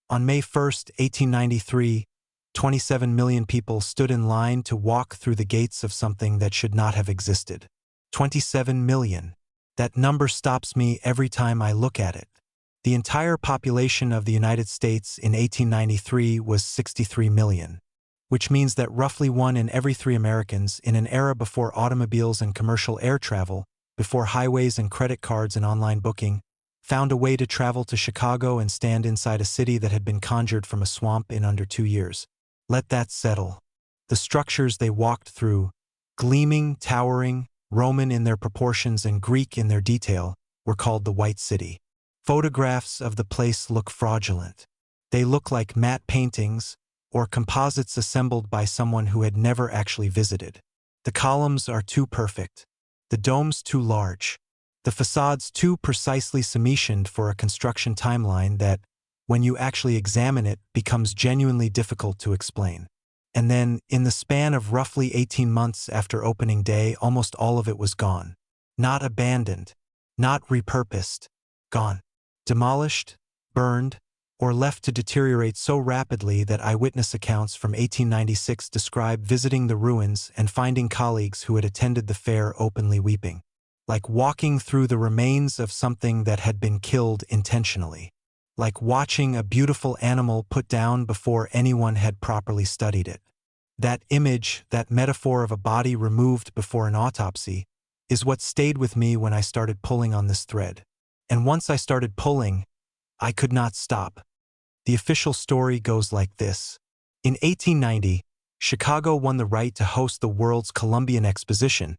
On May 1, 1893, 27 million people stood in line to walk through the gates of something that should not have existed. 27 million. That number stops me every time I look at it. The entire population of the United States in 1893 was 63 million, which means that roughly 1 in every 3 Americans in an era before automobiles and commercial air travel, before highways and credit cards and online booking, found a way to travel to Chicago and stand inside a city that had been conjured from a swamp in under 2 years. Let that settle. The structures they walked through, gleaming, towering, Roman in their proportions and Greek in their detail, were called the White City. Photographs of the place look fraudulent. They look like matte paintings or composites assembled by someone who had never actually visited. The columns are too perfect, the domes too large, the facades too precisely symmetrical for a construction timeline that, when you actually examine it, becomes genuinely difficult to explain. And then, in the span of roughly 18 months after opening day, almost all of it was gone. Not abandoned, not repurposed, gone. Demolished, burned, or left to deteriorate so rapidly that eyewitness accounts from 1896 describe visiting the ruins and finding colleagues who had attended the fair openly weeping, like walking through the remains of something that had been killed intentionally, like watching a beautiful animal put down before anyone had properly studied it. That image, that metaphor of a body removed before an autopsy, is what stayed with me when I started pulling on this thread. And once I started pulling, I could not stop. The official story goes like this. In 1890, Chicago won the right to host the world's Columbian Exposition,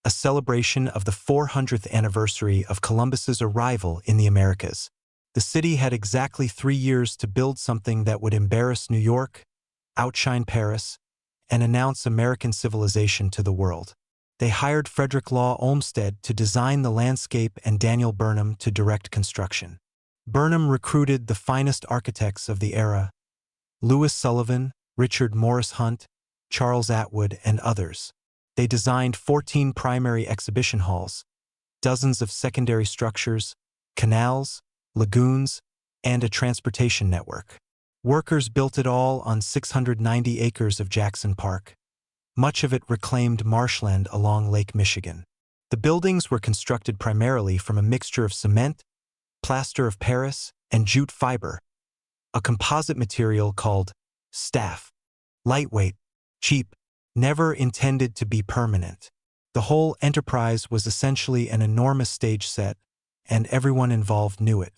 a celebration of the 400th anniversary of Columbus's arrival in the Americas. The city had exactly 3 years to build something that would embarrass New York, outshine Paris, and announce American civilization to the world. They hired Frederick Law Olmsted to design the landscape and Daniel Burnham to direct construction. Burnham recruited the finest architects of the era: Louis Sullivan, Richard Morris Hunt, Charles Atwood, and others. They designed 14 primary exhibition halls, dozens of secondary structures, canals, lagoons, and a transportation network. Workers built it all on 690 acres of Jackson Park, much of it reclaimed marshland along Lake Michigan. The buildings were constructed primarily from a mixture of cement, plaster of Paris, and jute fiber, a composite material called staff. Lightweight, cheap, never intended to be permanent. The whole enterprise was essentially an enormous stage set, and everyone involved knew it.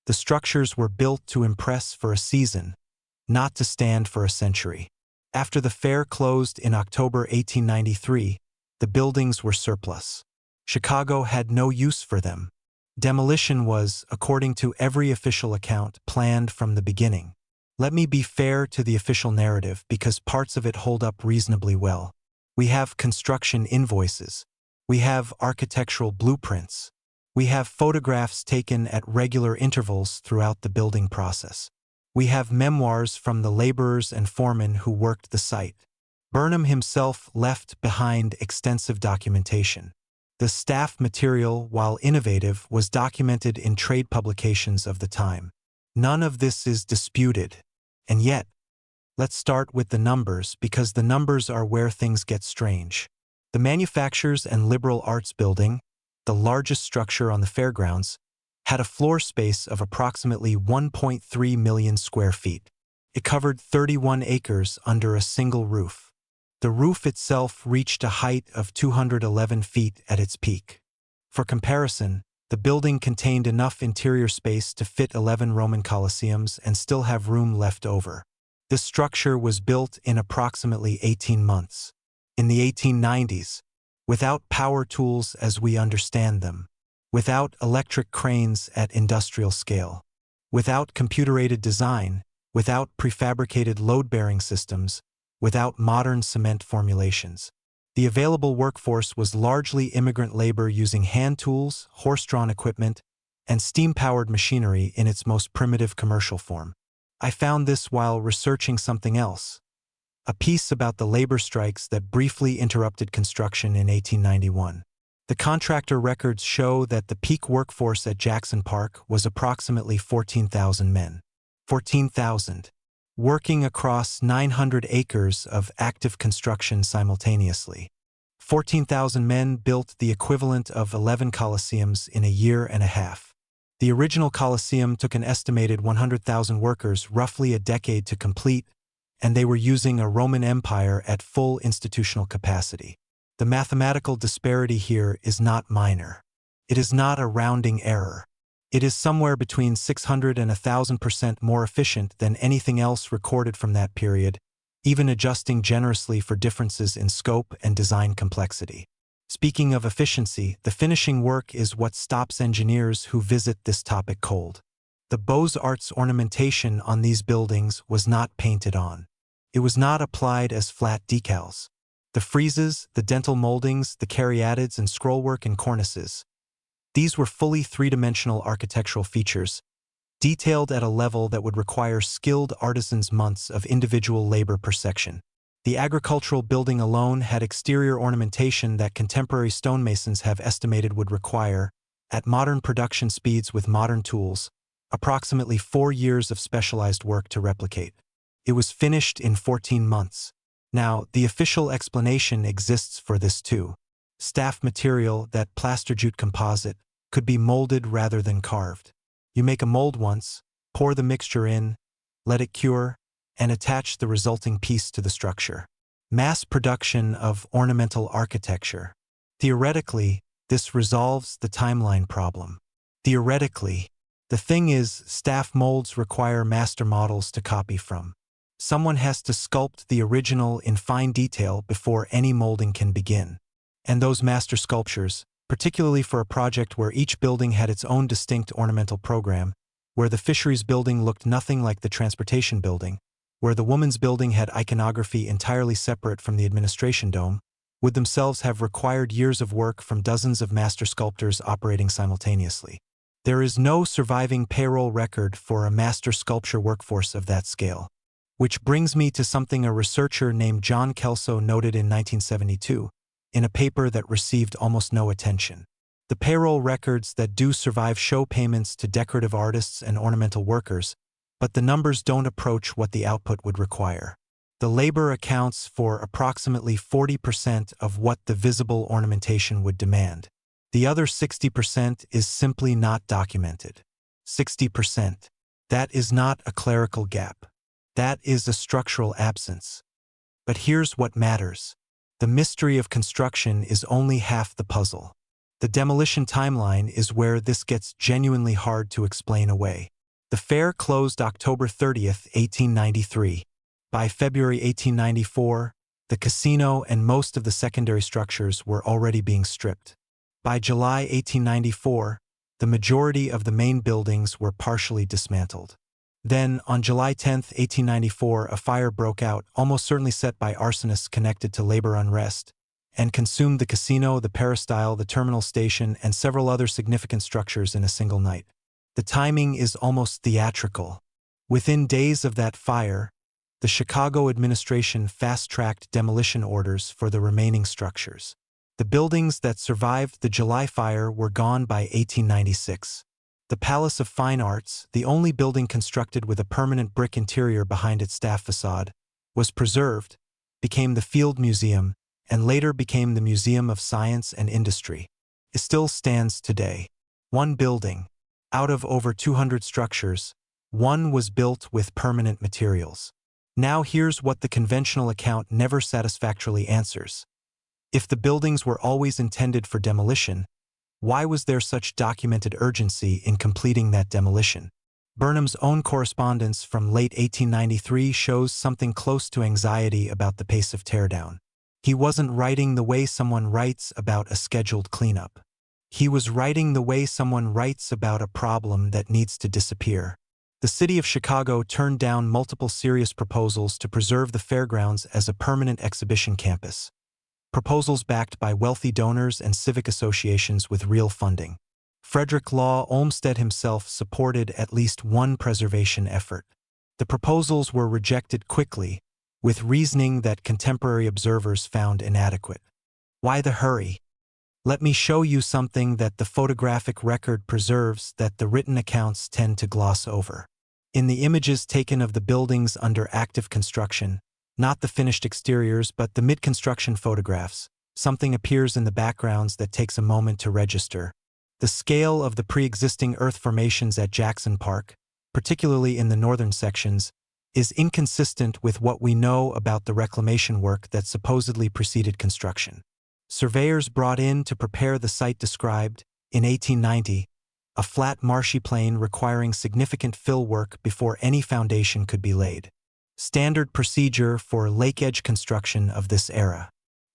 The structures were built to impress for a season, not to stand for a century. After the fair closed in October 1893, the buildings were surplus. Chicago had no use for them. Demolition was, according to every official account, planned from the beginning. Let me be fair to the official narrative because parts of it hold up reasonably well. We have construction invoices. We have architectural blueprints. We have photographs taken at regular intervals throughout the building process. We have memoirs from the laborers and foremen who worked the site. Burnham himself left behind extensive documentation. The staff material, while innovative, was documented in trade publications of the time. None of this is disputed. And yet, let's start with the numbers because the numbers are where things get strange. The Manufactures and Liberal Arts Building, the largest structure on the fairgrounds, had a floor space of approximately 1.3 million square feet. It covered 31 acres under a single roof. The roof itself reached a height of 211 feet at its peak. For comparison, the building contained enough interior space to fit 11 Roman Colosseums and still have room left over. This structure was built in approximately 18 months. In the 1890s, without power tools as we understand them, without electric cranes at industrial scale, without computer-aided design, without prefabricated load-bearing systems, without modern cement formulations. The available workforce was largely immigrant labor using hand tools, horse-drawn equipment, and steam-powered machinery in its most primitive commercial form. I found this while researching something else, a piece about the labor strikes that briefly interrupted construction in 1891. The contractor records show that the peak workforce at Jackson Park was approximately 14,000 men. 14,000. Working across 900 acres of active construction simultaneously. 14,000 men built the equivalent of 11 Colosseums in a year and a half. The original Colosseum took an estimated 100,000 workers roughly a decade to complete, and they were using a Roman Empire at full institutional capacity. The mathematical disparity here is not minor. It is not a rounding error. It is somewhere between 600 and 1,000% more efficient than anything else recorded from that period, even adjusting generously for differences in scope and design complexity. Speaking of efficiency, the finishing work is what stops engineers who visit this topic cold. The Beaux-Arts ornamentation on these buildings was not painted on. It was not applied as flat decals. The friezes, the dental moldings, the caryatids and scrollwork and cornices. These were fully three-dimensional architectural features, detailed at a level that would require skilled artisans' months of individual labor per section. The agricultural building alone had exterior ornamentation that contemporary stonemasons have estimated would require, at modern production speeds with modern tools, approximately 4 years of specialized work to replicate. It was finished in 14 months. Now, the official explanation exists for this too. Staff material, that plaster jute composite, could be molded rather than carved. You make a mold once, pour the mixture in, let it cure, and attach the resulting piece to the structure. Mass production of ornamental architecture. Theoretically, this resolves the timeline problem. Theoretically. The thing is, staff molds require master models to copy from. Someone has to sculpt the original in fine detail before any molding can begin. And those master sculptures, particularly for a project where each building had its own distinct ornamental program, where the fisheries building looked nothing like the transportation building, where the woman's building had iconography entirely separate from the administration dome, would themselves have required years of work from dozens of master sculptors operating simultaneously. There is no surviving payroll record for a master sculpture workforce of that scale. Which brings me to something a researcher named John Kelso noted in 1972, in a paper that received almost no attention. The payroll records that do survive show payments to decorative artists and ornamental workers, but the numbers don't approach what the output would require. The labor accounts for approximately 40% of what the visible ornamentation would demand. The other 60% is simply not documented. 60%. That is not a clerical gap. That is a structural absence. But here's what matters. The mystery of construction is only half the puzzle. The demolition timeline is where this gets genuinely hard to explain away. The fair closed October 30th, 1893. By February 1894, the casino and most of the secondary structures were already being stripped. By July 1894, the majority of the main buildings were partially dismantled. Then, on July 10, 1894, a fire broke out, almost certainly set by arsonists connected to labor unrest, and consumed the casino, the peristyle, the terminal station, and several other significant structures in a single night. The timing is almost theatrical. Within days of that fire, the Chicago administration fast-tracked demolition orders for the remaining structures. The buildings that survived the July fire were gone by 1896. The Palace of Fine Arts, the only building constructed with a permanent brick interior behind its staff facade, was preserved, became the Field Museum, and later became the Museum of Science and Industry. It still stands today. One building, out of over 200 structures, one was built with permanent materials. Now here's what the conventional account never satisfactorily answers. If the buildings were always intended for demolition, why was there such documented urgency in completing that demolition? Burnham's own correspondence from late 1893 shows something close to anxiety about the pace of teardown. He wasn't writing the way someone writes about a scheduled cleanup. He was writing the way someone writes about a problem that needs to disappear. The city of Chicago turned down multiple serious proposals to preserve the fairgrounds as a permanent exhibition campus. Proposals backed by wealthy donors and civic associations with real funding. Frederick Law Olmsted himself supported at least one preservation effort. The proposals were rejected quickly, with reasoning that contemporary observers found inadequate. Why the hurry? Let me show you something that the photographic record preserves that the written accounts tend to gloss over. In the images taken of the buildings under active construction, not the finished exteriors but the mid-construction photographs, something appears in the backgrounds that takes a moment to register. The scale of the pre-existing earth formations at Jackson Park, particularly in the northern sections, is inconsistent with what we know about the reclamation work that supposedly preceded construction. Surveyors brought in to prepare the site described, in 1890, a flat marshy plain requiring significant fill work before any foundation could be laid. Standard procedure for lake-edge construction of this era.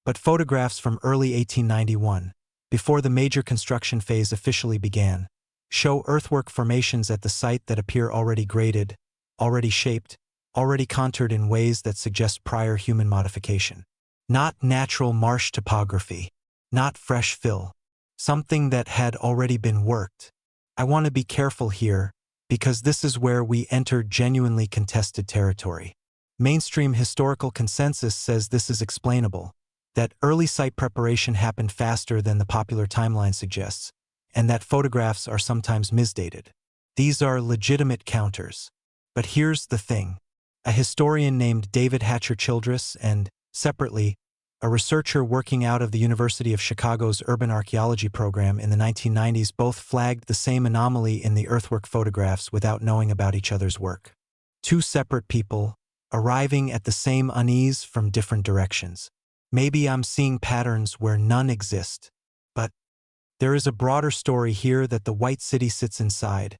But photographs from early 1891, before the major construction phase officially began, show earthwork formations at the site that appear already graded, already shaped, already contoured in ways that suggest prior human modification. Not natural marsh topography, not fresh fill, something that had already been worked. I want to be careful here, because this is where we enter genuinely contested territory. Mainstream historical consensus says this is explainable, that early site preparation happened faster than the popular timeline suggests, and that photographs are sometimes misdated. These are legitimate counters. But here's the thing. A historian named David Hatcher Childress and, separately, a researcher working out of the University of Chicago's urban archaeology program in the 1990s both flagged the same anomaly in the earthwork photographs without knowing about each other's work. Two separate people, arriving at the same unease from different directions. Maybe I'm seeing patterns where none exist. But there is a broader story here that the White City sits inside,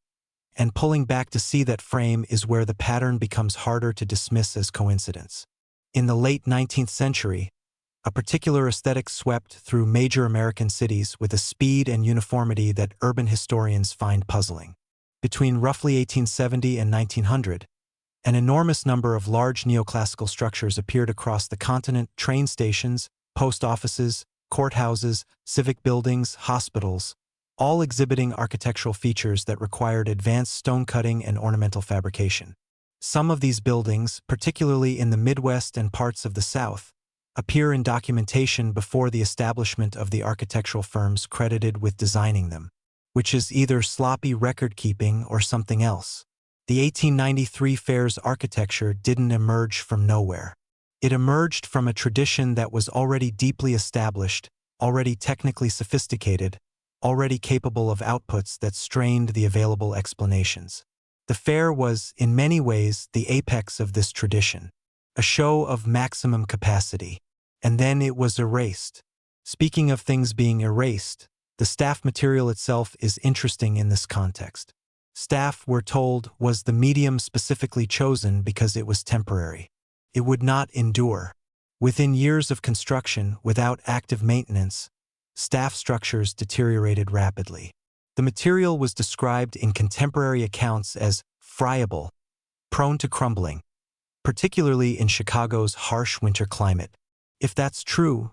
and pulling back to see that frame is where the pattern becomes harder to dismiss as coincidence. In the late 19th century, a particular aesthetic swept through major American cities with a speed and uniformity that urban historians find puzzling. Between roughly 1870 and 1900, an enormous number of large neoclassical structures appeared across the continent: train stations, post offices, courthouses, civic buildings, hospitals, all exhibiting architectural features that required advanced stone cutting and ornamental fabrication. Some of these buildings, particularly in the Midwest and parts of the South, appear in documentation before the establishment of the architectural firms credited with designing them, which is either sloppy record-keeping or something else. The 1893 fair's architecture didn't emerge from nowhere. It emerged from a tradition that was already deeply established, already technically sophisticated, already capable of outputs that strained the available explanations. The fair was, in many ways, the apex of this tradition. A show of maximum capacity. And then it was erased. Speaking of things being erased, the staff material itself is interesting in this context. Staff, we're told, was the medium specifically chosen because it was temporary. It would not endure. Within years of construction, without active maintenance, staff structures deteriorated rapidly. The material was described in contemporary accounts as friable, prone to crumbling, particularly in Chicago's harsh winter climate. If that's true,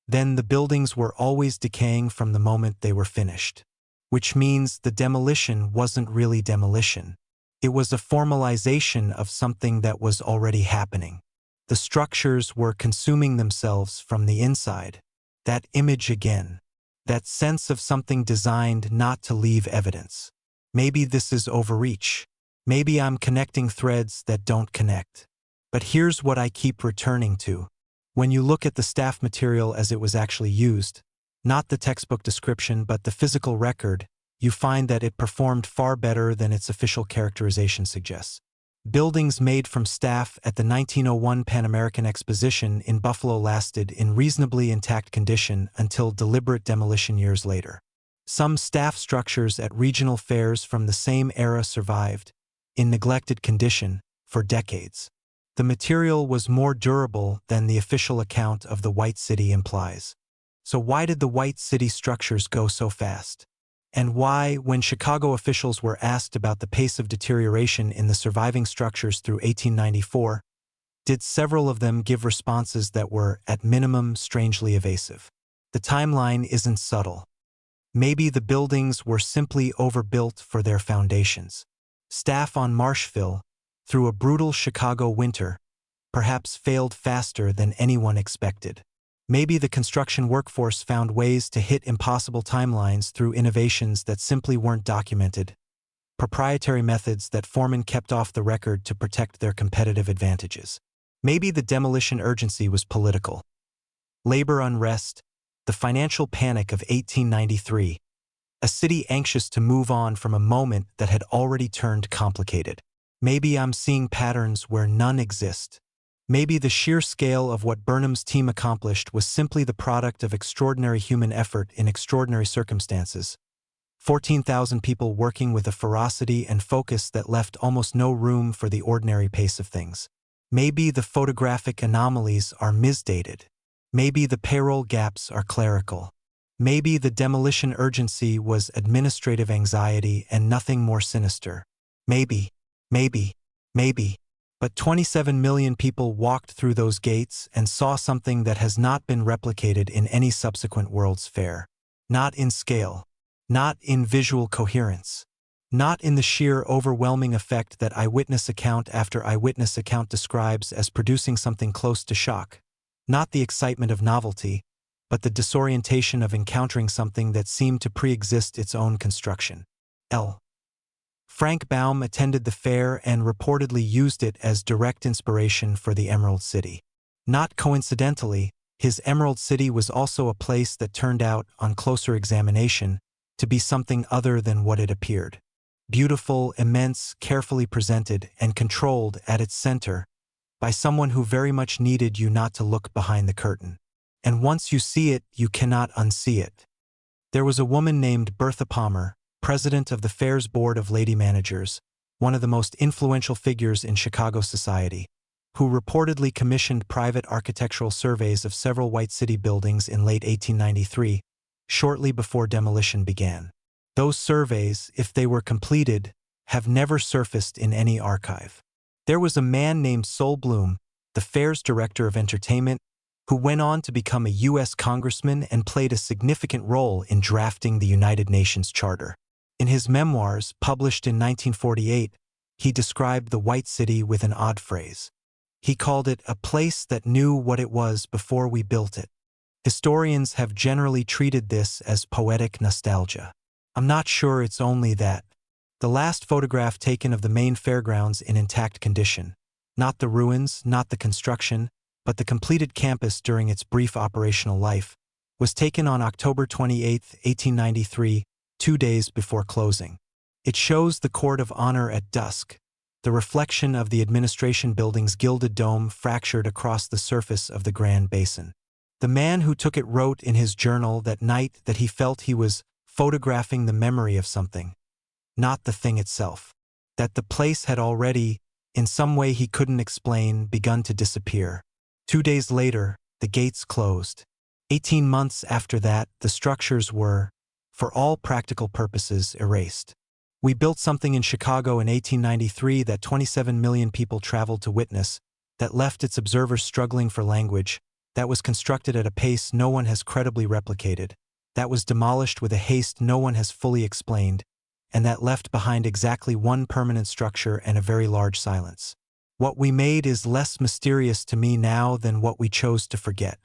then the buildings were always decaying from the moment they were finished. Which means the demolition wasn't really demolition. It was a formalization of something that was already happening. The structures were consuming themselves from the inside. That image again. That sense of something designed not to leave evidence. Maybe this is overreach. Maybe I'm connecting threads that don't connect. But here's what I keep returning to. When you look at the staff material as it was actually used, not the textbook description but the physical record, you find that it performed far better than its official characterization suggests. Buildings made from staff at the 1901 Pan American Exposition in Buffalo lasted in reasonably intact condition until deliberate demolition years later. Some staff structures at regional fairs from the same era survived, in neglected condition, for decades. The material was more durable than the official account of the White City implies. So why did the White City structures go so fast? And why, when Chicago officials were asked about the pace of deterioration in the surviving structures through 1894, did several of them give responses that were, at minimum, strangely evasive? The timeline isn't subtle. Maybe the buildings were simply overbuilt for their foundations. Staff on Marshville, through a brutal Chicago winter, perhaps failed faster than anyone expected. Maybe the construction workforce found ways to hit impossible timelines through innovations that simply weren't documented. proprietary methods that foremen kept off the record to protect their competitive advantages. Maybe the demolition urgency was political. Labor unrest, the financial panic of 1893, a city anxious to move on from a moment that had already turned complicated. Maybe I'm seeing patterns where none exist. Maybe the sheer scale of what Burnham's team accomplished was simply the product of extraordinary human effort in extraordinary circumstances. 14,000 people working with a ferocity and focus that left almost no room for the ordinary pace of things. Maybe the photographic anomalies are misdated. Maybe the payroll gaps are clerical. Maybe the demolition urgency was administrative anxiety and nothing more sinister. Maybe. But 27 million people walked through those gates and saw something that has not been replicated in any subsequent World's Fair. Not in scale. Not in visual coherence. Not in the sheer overwhelming effect that eyewitness account after eyewitness account describes as producing something close to shock. Not the excitement of novelty, but the disorientation of encountering something that seemed to pre-exist its own construction. L. Frank Baum attended the fair and reportedly used it as direct inspiration for the Emerald City. Not coincidentally, his Emerald City was also a place that turned out, on closer examination, to be something other than what it appeared. Beautiful, immense, carefully presented, and controlled at its center by someone who very much needed you not to look behind the curtain. And once you see it, you cannot unsee it. There was a woman named Bertha Palmer, president of the fair's board of lady managers, one of the most influential figures in Chicago society, who reportedly commissioned private architectural surveys of several White City buildings in late 1893, shortly before demolition began. Those surveys, if they were completed, have never surfaced in any archive. There was a man named Sol Bloom, the fair's director of entertainment, who went on to become a U.S. congressman and played a significant role in drafting the United Nations Charter. In his memoirs, published in 1948, he described the White City with an odd phrase. He called it a place that knew what it was before we built it. Historians have generally treated this as poetic nostalgia. I'm not sure it's only that. The last photograph taken of the main fairgrounds in intact condition, not the ruins, not the construction, but the completed campus during its brief operational life, was taken on October 28, 1893, 2 days before closing. It shows the Court of Honor at dusk, the reflection of the administration building's gilded dome fractured across the surface of the Grand Basin. The man who took it wrote in his journal that night that he felt he was photographing the memory of something, not the thing itself. That the place had already, in some way he couldn't explain, begun to disappear. 2 days later, the gates closed. 18 months after that, the structures were, for all practical purposes, erased. We built something in Chicago in 1893 that 27 million people traveled to witness, that left its observers struggling for language, that was constructed at a pace no one has credibly replicated, that was demolished with a haste no one has fully explained, and that left behind exactly one permanent structure and a very large silence. What we made is less mysterious to me now than what we chose to forget.